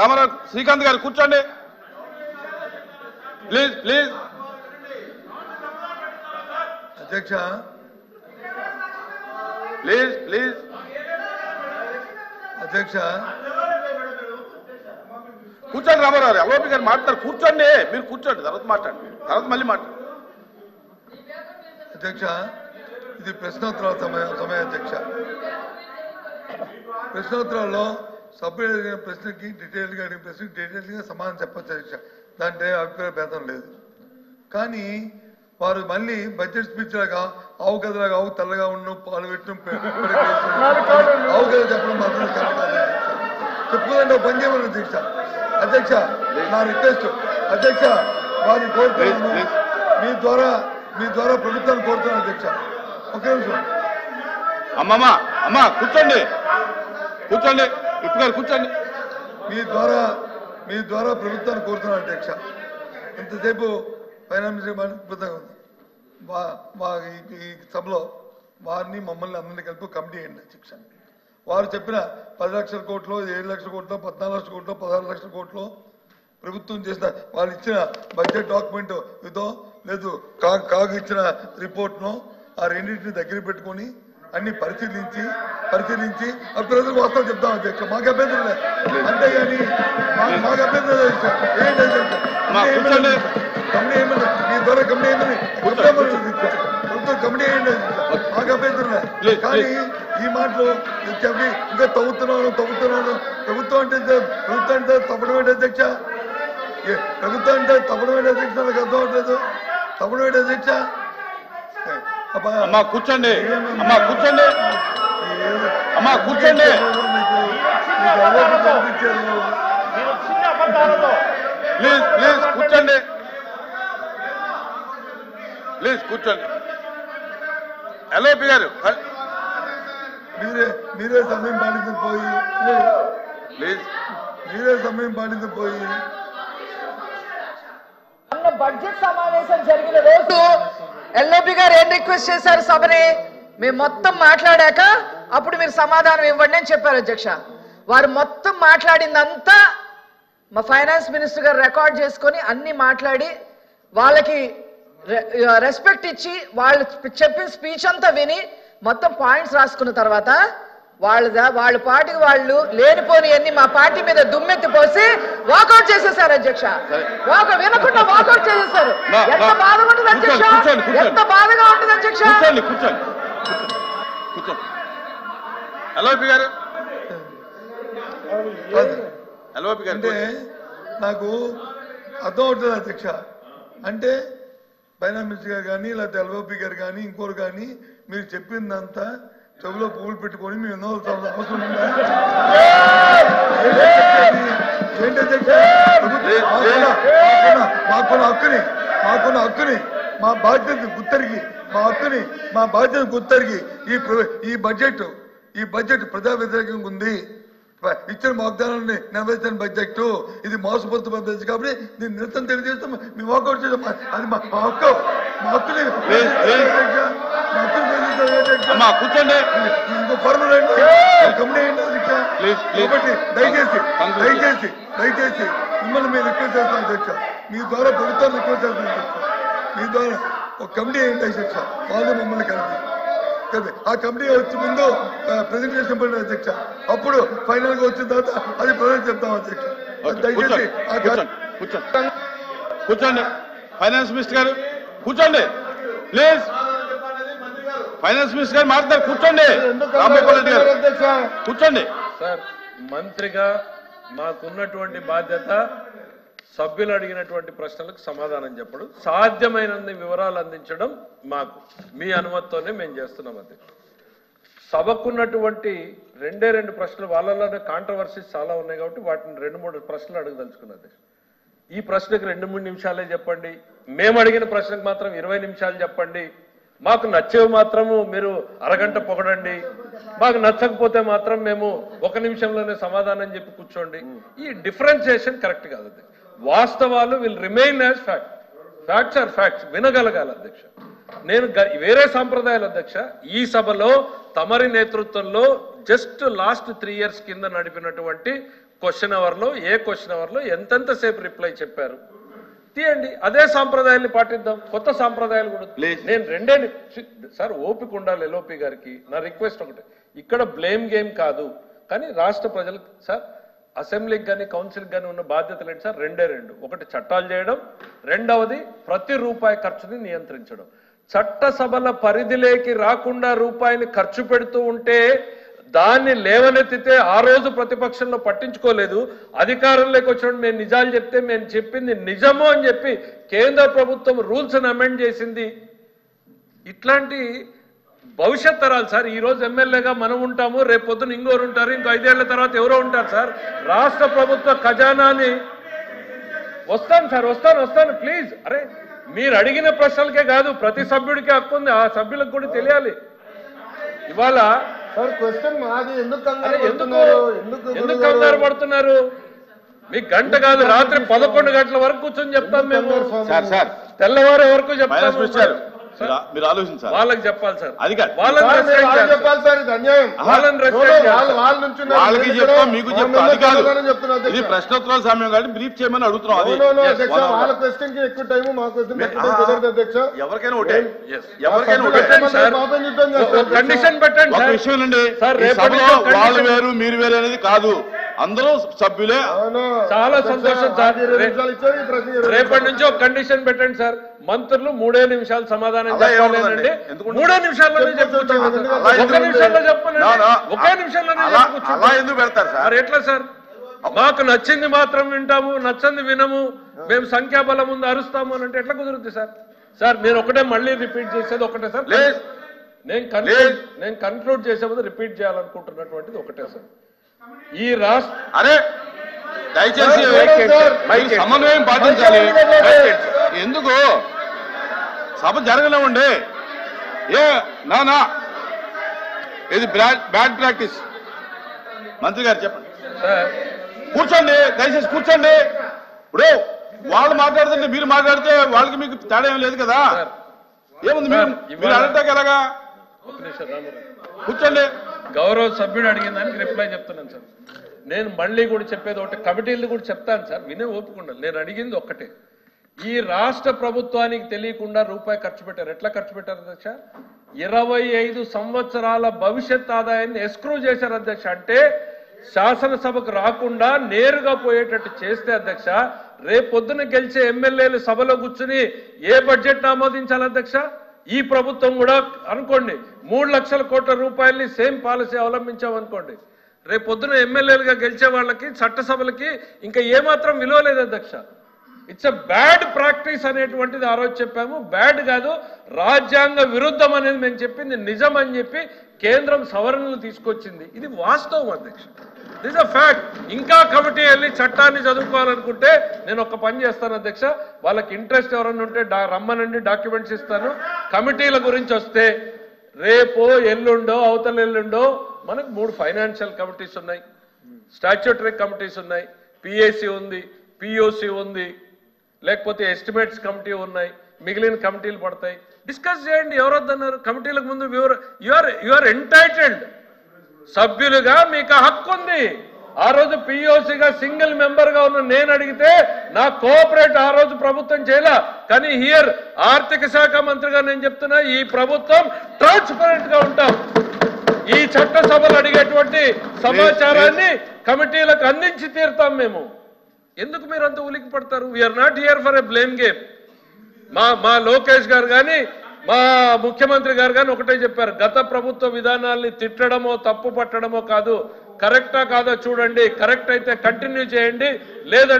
రామారావు శ్రీకాంత్ గారు కూర్చోండి please please. అధ్యక్ష ప్లీజ్ ప్లీజ్. అధ్యక్ష కూర్చోండి రామారావు ఎల్ఓపి గారు మాట్లాడారు. కూర్చోండి, మీరు కూర్చోండి, తర్వాత మాట్లాడండి, తర్వాత మళ్ళీ మాట్లాడు. అధ్యక్ష ఇది ప్రశ్నోత్తరాల సమయం అధ్యక్ష. ప్రశ్నోత్తరాల్లో సభ్యులు అడిగిన ప్రశ్నకి డీటెయిల్గా అడిగిన ప్రశ్నకి డీటెయిల్గా సమాధానం చెప్పచ్చు అధ్యక్ష. దాంట్లో అభిప్రాయ భేదం లేదు. కానీ వారు మళ్ళీ బడ్జెట్ స్పీచ్ లాగా ఆవు గదలాగా ఆవు తెల్లగా ఉన్న పాలు పెట్టడం ఆవు గద చెప్పడం మాత్రం కరెక్ట్ కాదు అధ్యక్ష. చెప్పుకోదండి పని చేయమని అధ్యక్ష. అధ్యక్ష నా రిక్వెస్ట్ అధ్యక్ష, వారిని కోరుతున్నాను, మీ ద్వారా ప్రభుత్వాన్ని కోరుతున్నాను అధ్యక్ష. ఒకే నిమిషం. అమ్మా కూర్చోండి కూర్చోండి, ఇప్పుడు కూర్చోండి. మీ ద్వారా ప్రభుత్వాన్ని కోరుతున్నాను అధ్యక్ష. ఇంతసేపు ఫైనాన్స్ అద్భుతంగా ఉంది. ఈ సభలో వారిని మమ్మల్ని అందరినీ కలిపి కమిటీ అయ్యండి అధ్యక్ష. వారు చెప్పిన 10 లక్షల కోట్లు, 7 లక్షల కోట్లు, 14 లక్షల కోట్లు, 16 లక్షల కోట్లు ప్రభుత్వం చేసిన వాళ్ళు ఇచ్చిన బడ్జెట్ డాక్యుమెంట్ ఇదో లేదు కాగు ఇచ్చిన రిపోర్ట్ను ఆ రెండింటిని దగ్గర పెట్టుకొని అన్ని పరిశీలించి ఆ ప్రజలకు వాస్తవం చెప్తాం అధ్యక్ష. మాకు అభ్యంతరం లేదు, అంతేగాని మాకు అభ్యంతరం లేదు ఏంటి అధ్యక్ష. కమిటీ ఏమన్నా మీ ద్వారా కమిటీ ఏమని ప్రభుత్వం కమిటీ అయ్యండి మాకు అభ్యంతరం లేదు. కానీ ఈ మాటలు చెప్పి ఇంకా తవ్వుతున్నాను ప్రభుత్వం అంటే తప్పడం ఏంటి అధ్యక్ష. ప్రభుత్వం అంటే తప్పడం ఏంటి అధ్యక్ష, నాకు అర్థం అవట్లేదు. తప్పడం ఏంటి అధ్యక్ష. కూర్చోండి ప్లీజ్ కూర్చోండి. ఎల్ఓపి గారు మీరే సమయం పాటించ పోయి బడ్జెట్ సమావేశం జరిగిన రోజు ఎల్ఓపి గారు ఏం రిక్వెస్ట్ చేశారు సభని, మేము మొత్తం మాట్లాడాక అప్పుడు మీరు సమాధానం ఇవ్వండి అని చెప్పారు అధ్యక్ష. వారు మొత్తం మాట్లాడిందంతా మా ఫైనాన్స్ మినిస్టర్ గారు రికార్డ్ చేసుకొని అన్ని మాట్లాడి వాళ్ళకి రెస్పెక్ట్ ఇచ్చి వాళ్ళు చెప్పిన స్పీచ్ అంతా విని మొత్తం పాయింట్స్ రాసుకున్న తర్వాత వాళ్ళ పార్టీకి వాళ్ళు లేనిపోని అన్ని మా పార్టీ మీద దుమ్మెత్తి పోసి వాకౌట్ చేసేసారు అధ్యక్ష. వినకుండా వాకౌట్ చేసేసారు. ఎంత బాధగా ఉంటుంది అధ్యక్ష, ఎంత బాధగా ఉంటుంది అధ్యక్ష. అంటే నాకు అర్థం అవుతుంది అధ్యక్ష. అంటే ఫైనాన్స్ మినిస్టర్ గారు కానీ లేకపోతే ఎల్ఓపి గారు కానీ ఇంకోరు కానీ మీరు చెప్పిందంతా చెవులో పువ్వులు పెట్టుకొని మేము ఎన్నో అవసరం ఉందా ఏంటి అధ్యక్ష. మాకున్న హక్కుని మా బాధ్యత గుర్తెరిగి ఈ బడ్జెట్ ప్రజా వ్యతిరేకంగా ఉంది. ఇచ్చిన వాగ్దానాన్ని నెరవేర్చిన బడ్జెట్ ఇది మోసపూరిత బడ్జెట్ కాబట్టి నేను నిరసన తెలియజేస్తాం, మేము వాకౌట్ చేస్తాం. అది మా హక్కుని కూర్చోండి. ఇంకో ఫార్మల్ కమిటీ కాబట్టి దయచేసి మిమ్మల్ని మేము రిక్వెస్ట్ చేస్తాం అధ్యక్ష. మీ ద్వారా ప్రభుత్వాన్ని రిక్వెస్ట్ చేస్తాం అధ్యక్ష. మీ ద్వారా ఒక కమిటీ అయ్యింది అధ్యక్ష. వాళ్ళు మమ్మల్ని కలిపి ఆ కమిటీ వచ్చే ముందు ప్రెజెంటేషన్ పడిన అధ్యక్ష. అప్పుడు ఫైనల్ గా వచ్చిన తర్వాత అది ప్రజెంట్ చెప్తాం అధ్యక్ష. దయచేసి కూర్చోండి. ఫైనాన్స్ మినిస్టర్ గారు కూర్చోండి ప్లీజ్. ఫైనాన్స్ మినిస్టర్ గారు మాట్లాడారు, కూర్చోండి. రాంగోపాల్ రెడ్డి గారు కూర్చోండి. సార్, మంత్రిగా మాకున్నటువంటి బాధ్యత సభ్యులు అడిగినటువంటి ప్రశ్నలకు సమాధానం చెప్పడం, సాధ్యమైనన్ని వివరాలు అందించడం మాకు మీ అనుమతితోనే మేము చేస్తున్నాం అధ్యక్ష. సభకున్నటువంటి 2 ప్రశ్నలు, వాళ్ళలోనే కాంట్రవర్సీస్ చాలా ఉన్నాయి కాబట్టి వాటిని 2-3 ప్రశ్నలు అడగదలుచుకున్నది. ఈ ప్రశ్నకు 2-3 నిమిషాలే చెప్పండి, మేము అడిగిన ప్రశ్నకు మాత్రం 20 నిమిషాలు చెప్పండి, మాకు నచ్చేవి మాత్రము మీరు అరగంట పొగడండి, మాకు నచ్చకపోతే మాత్రం మేము 1 నిమిషంలోనే సమాధానం చెప్పి కూర్చోండి. ఈ డిఫరెన్షియేషన్ కరెక్ట్ కాదు అధ్యక్ష. వాస్తవాలు will remain as facts are facts వినగలగాలి అధ్యక్ష. నేను వేరే సాంప్రదాయాలు అధ్యక్ష. ఈ సభలో తమరి నేతృత్వంలో జస్ట్ లాస్ట్ 3 years కింద నడిపినటువంటి క్వశ్చన్ అవర్లో ఎంతెంతసేపు రిప్లై చెప్పారు తీయండి. అదే సాంప్రదాయాన్ని పాటిద్దాం. కొత్త సాంప్రదాయాలు కూడా నేను రెండే సార్ ఓపిక ఉండాలి. ఎల్ఓపి గారికి నా రిక్వెస్ట్ ఒకటే, ఇక్కడ బ్లేమ్ గేమ్ కాదు, కానీ రాష్ట్ర ప్రజలకు సార్ అసెంబ్లీకి కానీ కౌన్సిల్కి కానీ ఉన్న బాధ్యతలు ఏంటి సార్? రెండే. ఒకటి చట్టాలు చేయడం, రెండవది ప్రతి రూపాయి ఖర్చుని నియంత్రించడం. చట్టసభల పరిధిలోకి రాకుండా రూపాయిని ఖర్చు పెడుతూ ఉంటే దాన్ని లేవనెత్తితే ఆ రోజు ప్రతిపక్షంలో పట్టించుకోలేదు. అధికారంలోకి వచ్చినప్పుడు మేము నిజాలు చెప్తే మేము చెప్పింది నిజము అని చెప్పి కేంద్ర ప్రభుత్వం రూల్స్ అమెండ్ చేసింది. ఇట్లాంటి భవిష్యత్ తరాలు సార్. ఈ రోజు ఎమ్మెల్యేగా మనం ఉంటాము, రేపు పొద్దున ఇంకోరు ఉంటారు, ఇంకో 5 ఏళ్ల తర్వాత ఎవరో ఉంటారు సార్. రాష్ట్ర ప్రభుత్వ ఖజానాని వస్తాను సార్, వస్తాను ప్లీజ్. అరే మీరు అడిగిన ప్రశ్నలకే కాదు, ప్రతి సభ్యుడికి హక్కు ఉంది, ఆ సభ్యులకు కూడా తెలియాలి. ఇవాళ సార్ క్వశ్చన్ మాది, ఎందుకు కంగారు పడుతున్నారు? మీకు గంట కాదు, రాత్రి 11 గంటల వరకు కూర్చొని చెప్తాం మేము. తెల్లవారు వరకు చెప్తాం. మీరు ఆలోచించాలి, వాళ్ళకి చెప్పాలి సార్. అది చెప్పాలి సార్, ఇది అన్యాయం. వాళ్ళకి చెప్తాం, మీకు చెప్తాం. అది కాదు, ఇది ప్రశ్నోత్తరాల సమయం కాబట్టి బ్రీఫ్ చేయమని అడుగుతున్నాం. అది వాళ్ళ క్వశ్చన్ కి ఎక్కువ టైం, మా క్వశ్చన్ అధ్యక్ష. ఎవరికైనా ఒకటే, ఎవరికైనా ఒకటే కండిషన్ పెట్టండి. ఒక విషయం అండి, వాళ్ళు వేరు మీరు వేరు అనేది కాదు, అందరూ సభ్యులే. చాలా సంతోషం సార్. రేపటి నుంచి ఒక కండిషన్ పెట్టండి సార్. మంత్రులు 3 నిమిషాలు సమాధానం చెప్పాలేనండి. 3 నిమిషాల్లోనే చెప్పుకోవచ్చు. 1 నిమిషంలో చెప్పండి, 1 నిమిషంలోనే చెప్పుకోవచ్చు. అలా ఎందుకు పెడతారు సార్? మరి ఎట్లా సార్? మాకు నచ్చింది మాత్రం వింటాము, నచ్చింది వినము, మేము సంఖ్యాబలం ముందు అరుస్తాము అని అంటే ఎట్లా కుదురుద్ది సార్? సార్ నేను ఒకటే మళ్ళీ రిపీట్ చేసేది ఒకటే సార్. నేను కన్క్లూడ్ చేసే ముందు రిపీట్ చేయాలనుకుంటున్నటువంటిది ఒకటే సార్. ఈ రాష్ట్ర అరే దయచేసి సమన్వయం పాటించాలి. ఎందుకు సభ జరగలేమండి? నా ఇది బ్యాడ్ ప్రాక్టీస్. మంత్రి గారు చెప్పండి. కూర్చోండి, దయచేసి కూర్చోండి. ఇప్పుడు వాళ్ళు మాట్లాడుతుంటే మీరు మాట్లాడితే వాళ్ళకి మీకు తేడా ఏం లేదు కదా. ఏముంది మీరు అడగటానికి ఎలాగా? కూర్చోండి. గౌరవ సభ్యుడు అడిగిన దానికి రిప్లై చెప్తున్నాను సార్. నేను మళ్ళీ కూడా చెప్పేది ఒకటి, కమిటీలు కూడా చెప్తాను సార్, వినే ఓపుకుండాలి. నేను అడిగింది ఒక్కటే, ఈ రాష్ట్ర ప్రభుత్వానికి తెలియకుండా రూపాయి ఖర్చు పెట్టారు. ఎట్లా ఖర్చు పెట్టారు అధ్యక్ష? 25 సంవత్సరాల భవిష్యత్ ఆదాయాన్ని ఎస్క్రూ చేశారు అధ్యక్ష. అంటే శాసనసభకు రాకుండా నేరుగా పోయేటట్టు చేస్తే అధ్యక్ష, రేపొద్దున గెలిచే ఎమ్మెల్యేలు సభలో కూర్చుని ఏ బడ్జెట్ ఆమోదించాలి అధ్యక్ష? ఈ ప్రభుత్వం కూడా అనుకోండి 3 లక్షల కోట్ల రూపాయలని సేమ్ పాలసీ అవలంబించామనుకోండి, రేపొద్దున ఎమ్మెల్యేలుగా గెలిచే వాళ్ళకి చట్టసభలకి ఇంకా ఏమాత్రం విలువ లేదు అధ్యక్ష. ఇట్స్ ఎ బ్యాడ్ ప్రాక్టీస్ అనేటువంటిది ఆ రోజు చెప్పాము. బ్యాడ్ కాదు, రాజ్యాంగ విరుద్ధం అనేది మేము చెప్పింది నిజం అని చెప్పి కేంద్రం సవరణలు తీసుకొచ్చింది. ఇది వాస్తవం అధ్యక్ష, దిస్ అ ఫ్యాక్ట్. ఇంకా కమిటీ వెళ్ళి చట్టాన్ని చదువుకోవాలనుకుంటే నేను ఒక పని చేస్తాను అధ్యక్ష, వాళ్ళకి ఇంట్రెస్ట్ ఎవరన్నా ఉంటే రమ్మనండి, డాక్యుమెంట్స్ ఇస్తాను. కమిటీల గురించి వస్తే రేపో ఎల్లుండో అవతల ఎల్లుండో మనకు 3 ఫైనాన్షియల్ కమిటీస్ ఉన్నాయి, స్టాట్యూటరీ కమిటీస్ ఉన్నాయి, పిఏసి ఉంది, పిఓసి ఉంది, లేకపోతే ఎస్టిమేట్స్ కమిటీ ఉన్నాయి, మిగిలిన కమిటీలు పడతాయి. డిస్కస్ చేయండి. ఎవరొద్దన్నారు? కమిటీలకు ముందు యు ఆర్ ఎంటైటిల్డ్. సభ్యులుగా మీకు హక్కు ఉంది. ఆ రోజు పిఓసిగా సింగిల్ మెంబర్ గా ఉన్న నేను అడిగితే నా కోఆపరేట్ ఆ రోజు ప్రభుత్వం చేయలే. కానీ హియర్ ఆర్థిక శాఖ మంత్రిగా నేను చెప్తున్నా, ఈ ప్రభుత్వం ట్రాన్స్పరెంట్ గా ఉంటాం. ఈ చట్టసభలు అడిగేటువంటి సమాచారాన్ని కమిటీలకు అందించి తీరుతాం మేము. ఎందుకు మీరు అంత ఉలికి పడతారు? We are not here for a blame game. మా లోకేష్ గారు కానీ మా ముఖ్యమంత్రి గారు కానీ ఒకటే చెప్పారు, గత ప్రభుత్వ విధానాల్ని తిట్టడమో తప్పు పట్టడమో కాదు, కరెక్టా కాదో చూడండి, కరెక్ట్ అయితే కంటిన్యూ చేయండి, లేదంటే